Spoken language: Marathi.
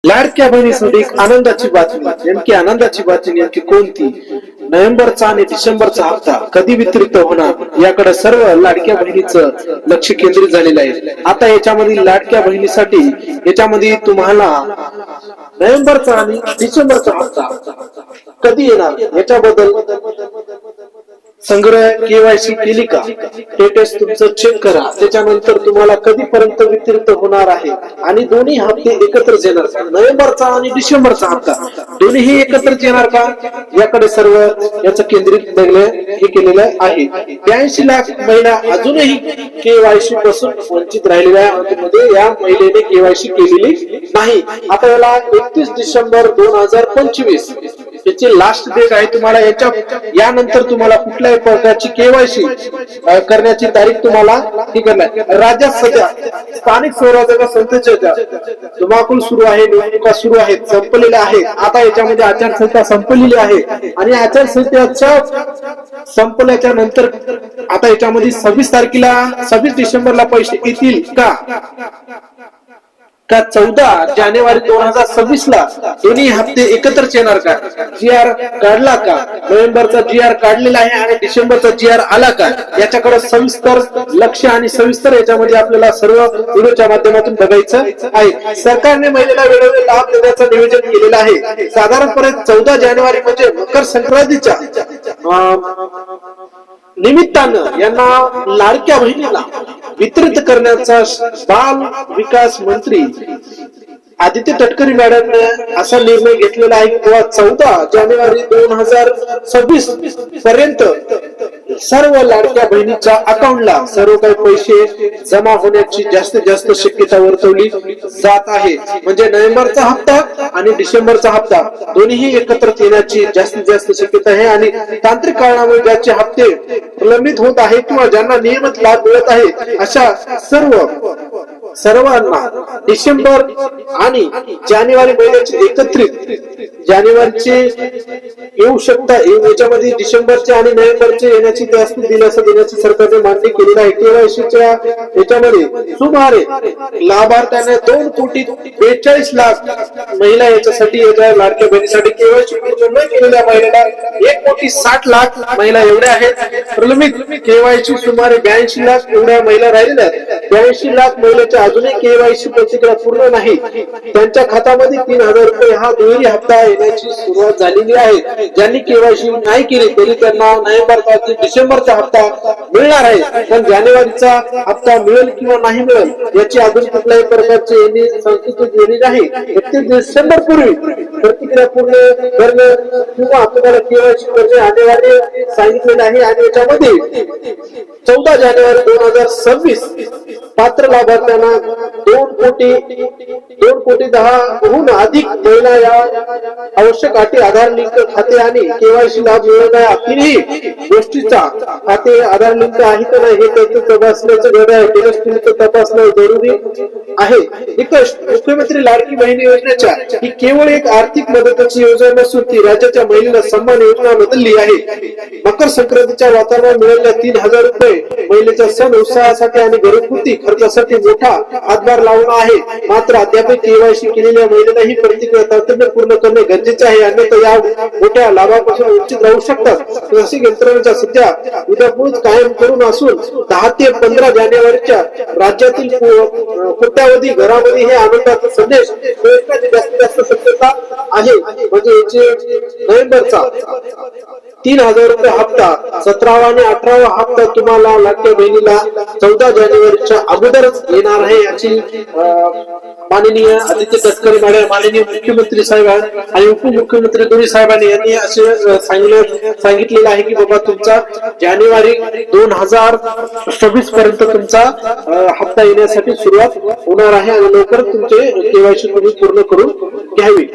लाडक्या बहिणीसाठी एक आनंदाची बातमी. नेमकी आनंदाची बातमी नेमकी कोणती? नोव्हेंबरचा आणि डिसेंबरचा हप्ता कधी वितरित होणार याकडे सर्व लाडक्या बहिणीचं लक्ष केंद्रित झालेलं आहे. आता याच्यामध्ये लाडक्या बहिणीसाठी याच्यामध्ये तुम्हाला नोव्हेंबरचा आणि डिसेंबरचा हप्ता कधी येणार याच्याबद्दल संग्रह केवायसी केली का, स्टेटस तुमचं चेक करा. त्याच्यानंतर तुम्हाला कधीपर्यंत वितरित होणार आहे आणि दोन्ही हप्ते एकत्र येणार का, नोव्हेंबरचा आणि डिसेंबरचा हप्ता दोन्ही एकत्र येणार का, याकडे सर्व याचं केंद्रित हे केलेलं आहे. 82 लाख महिला अजूनही केवायसी पासून वंचित राहिलेल्या मध्ये या महिलेने केवायसी केलेली नाही. आता याला 31 डिसेंबर 2025 याची लास्ट डेट आहे. तुम्हाला यानंतर तुम्हाला कुठल्याही प्रकारची केवायसी करण्याची तारीख तुम्हाला ही करणार. राज्यात सध्या स्थानिक स्वराज्याच्या संस्थेच्या धुमाकूळ सुरू आहे, निवडणुका सुरू आहेत, संपलेल्या आहेत. आता याच्यामध्ये आचारसंहिता संपलेली आहे आणि आचारसंहितेच्या संपल्याच्या नंतर आता याच्यामध्ये 26 डिसेंबरला पैसे येतील का 14 जानेवारी 2026 ला दोन्ही हप्ते एकत्र येणार का, GR काढला का, नोव्हेंबरचा GR काढलेला आहे आणि डिसेंबरचा GR आला का, याच्याकडे सविस्तर लक्ष आणि सविस्तर याच्यामध्ये आपल्याला सर्व व्हिडिओच्या माध्यमातून बघायचं आहे. सरकारने महिलेला वेळोवेळी लाभ देण्याचं नियोजन केलेलं आहे. साधारणपणे 14 जानेवारी म्हणजे मकर संक्रांतीच्या निमित्तानं यांना लाडक्या बहिणीला वितरित करण्याचा बाल विकास मंत्री आदित्य तटकरे मॅडमने असा निर्णय घेतलेला आहे की 14 जानेवारी 2026 पर्यंत सर्व लाडक्या बहिणीच्या अकाउंटला सर्व काही पैसे जमा होण्याची जास्तीत जास्त शक्यता वर्तवली जात आहे. म्हणजे नोव्हेंबरचा हप्ता आणि डिसेंबरचा हप्ता दोन्ही एकत्र येण्याची जास्तीत जास्त शक्यता आहे आणि तांत्रिक कारणामुळे ज्याचे हप्ते प्रलंबित होत आहे किंवा ज्यांना नियमित लाभ मिळत आहे अशा सर्वांना डिसेंबर आणि जानेवारी महिन्याचे एकत्रित जानेवारीचे येऊ शकता. याच्यामध्ये डिसेंबरचे आणि नोव्हेंबरचे येण्याची जास्त दिलासा देण्याची सरकारने मागणी केलेली आहे. केवायसीच्या याच्यामध्ये सुमारे लाभार्थ्यांना 2,42,00,000 महिला याच्यासाठी याच्या लाडक्या बहिणीसाठी केवायसी पूर्ण न केलेल्या महिलेला 1,60,00,000 महिला एवढ्या आहेत. प्रलंबित केवायसी सुमारे 82 लाख एवढ्या महिला राहिलेल्या आहेत. 82 लाख महिलेच्या अजूनही केवायसी प्रक्रिया पूर्ण नाही. त्यांच्या खात्यामध्ये 3,000 रुपये हा दुहेरी हप्ता येण्याची सुरुवात झालेली आहे. ज्यांनी केवायसी नाही केली तरी त्यांना नोव्हेंबरचा डिसेंबरचा हप्ता मिळणार आहे, पण जानेवारीचा हप्ता मिळेल किंवा नाही मिळेल याची अजून कुठल्याही प्रकारची संकेत दिली नाही. 31 डिसेंबर पूर्वी प्रतिक्रिया पूर्ण करणं किंवा तुम्हाला केवायसी करणे अनिवार्य सांगितलेलं आहे आणि याच्यामध्ये 14 जानेवारी 2026 पात्र लाभार्थ्यांना 2,10,00,000हून अधिक महिला या आवश्यक अटी आधार लिंक खाते आणि केवायसी लाभ मिळवणाऱ्या तीनही गोष्टीचा खाते आधार लिंक आहे का नाही हे त्यांचं तपासण्याचं गरज आहे. टेलिस्ट्रीचं तपासणं जरुरी आहे. निकष मुख्यमंत्री लाडकी बहिणी योजनेच्या ही केवळ एक आर्थिक मदतीची योजना नसून ती राज्याच्या महिलेला सन्मान योजना बदलली आहे. मकर संक्रांतीच्या वातावरणात मिळालेल्या 3,000 रुपये महिलेच्या सण उत्साहासाठी आणि घरगुती खर्चासाठी मोठा हातभार लावला आहे. मात्र अद्याप केवायसी केलेल्या महिलेला ही प्रतिक्रिया तातडीने पूर्ण करणे गरजेचे आहे, अन्यथा या मोठ्या लाभापासून वंचित राहू शकतात. तहसील यंत्रणेच्या सध्या उद्यापूर्वीच कायम करून असून 10 ते 15 जानेवारीच्या राज्यातील कोट्यावधी घरामध्ये हे आनंदाचा संदेश पोहोचण्याची जास्तीत जास्त शक्यता आहे. म्हणजे याचे नोव्हेंबरचा 3,000 रुपये हप्ता 17वा आणि 18वा हप्ता तुम्हाला लाडक्या बहिणीला 14 जानेवारीच्या अगोदरच येणार आहे. याची माननीय आदित्य तटकरे मॅडम, माननीय मुख्यमंत्री साहेब आणि उपमुख्यमंत्री दोन्ही साहेबांनी यांनी असे सांगितलेलं आहे की बाबा तुमचा जानेवारी 2026 पर्यंत तुमचा हप्ता येण्यासाठी सुरुवात होणार आहे आणि लवकर तुमचे केवायसी तुम्ही पूर्ण करून घ्यावी.